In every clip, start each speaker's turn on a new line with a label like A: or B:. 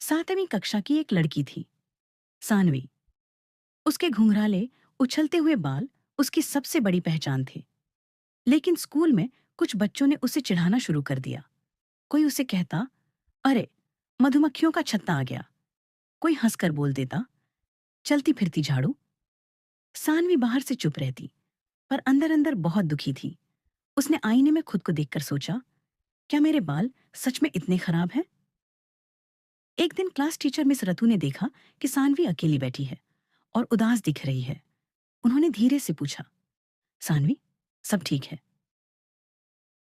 A: सातवीं कक्षा की एक लड़की थी, सानवी। उसके घुंघराले, उछलते हुए बाल उसकी सबसे बड़ी पहचान थे। लेकिन स्कूल में कुछ बच्चों ने उसे चिढ़ाना शुरू कर दिया। कोई उसे कहता, अरे, मधुमक्खियों का छत्ता आ गया। कोई हंसकर बोल देता, चलती फिरती झाड़ू। सानवी बाहर से चुप रहती, पर अंदर अंदर बहुत दुखी थी। उसने आईने में खुद को देखकर सोचा, क्या मेरे बाल सच में इतने खराब हैं? एक दिन क्लास टीचर मिस रतु ने देखा कि सानवी अकेली बैठी है और उदास दिख रही है। उन्होंने धीरे से पूछा, सानवी, सब ठीक है?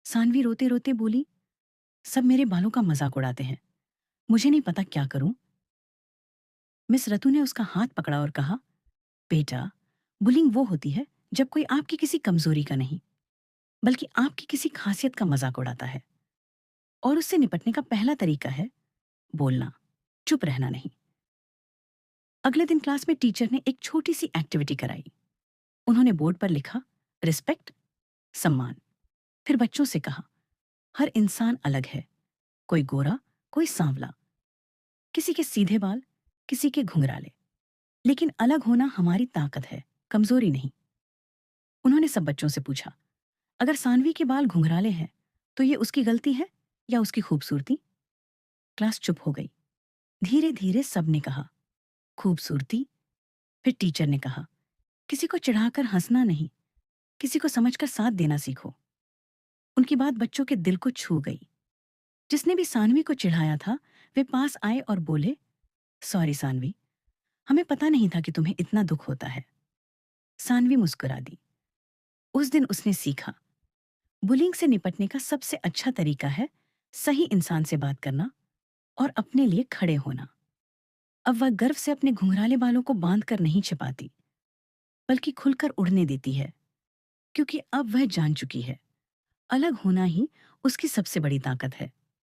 A: सानवी रोते रोते बोली, सब मेरे बालों का मजाक उड़ाते हैं। मुझे नहीं पता क्या करूं। मिस रतु ने उसका हाथ पकड़ा और कहा, बेटा, बुलिंग वो होती है जब कोई आपकी किसी कमजोरी का नहीं, बल्कि आपकी किसी खासियत का मजाक उड़ाता है। और उससे निपटने का पहला तरीका है बोलना, चुप रहना नहीं। अगले दिन क्लास में टीचर ने एक छोटी सी एक्टिविटी कराई। उन्होंने बोर्ड पर लिखा, रिस्पेक्ट, सम्मान। फिर बच्चों से कहा, हर इंसान अलग है। कोई गोरा, कोई सांवला, किसी के सीधे बाल, किसी के घुंघराले। लेकिन अलग होना हमारी ताकत है, कमजोरी नहीं। उन्होंने सब बच्चों से पूछा, अगर सानवी के बाल घुंघराले हैं तो ये उसकी गलती है या उसकी खूबसूरती? क्लास चुप हो गई। धीरे धीरे सबने कहा, खूबसूरती। फिर टीचर ने कहा, किसी को चिढ़ाकर हंसना नहीं, किसी को समझकर साथ देना सीखो। उनकी बात बच्चों के दिल को छू गई। जिसने भी सानवी को चिढ़ाया था, वे पास आए और बोले, सॉरी सानवी, हमें पता नहीं था कि तुम्हें इतना दुख होता है। सानवी मुस्कुरा दी। उस दिन उसने सीखा, बुलिंग से निपटने का सबसे अच्छा तरीका है सही इंसान से बात करना और अपने लिए खड़े होना। अब वह गर्व से अपने घुंघराले बालों को बांध कर नहीं छिपाती, बल्कि खुलकर उड़ने देती है, क्योंकि अब वह जान चुकी है, अलग होना ही उसकी सबसे बड़ी ताकत है।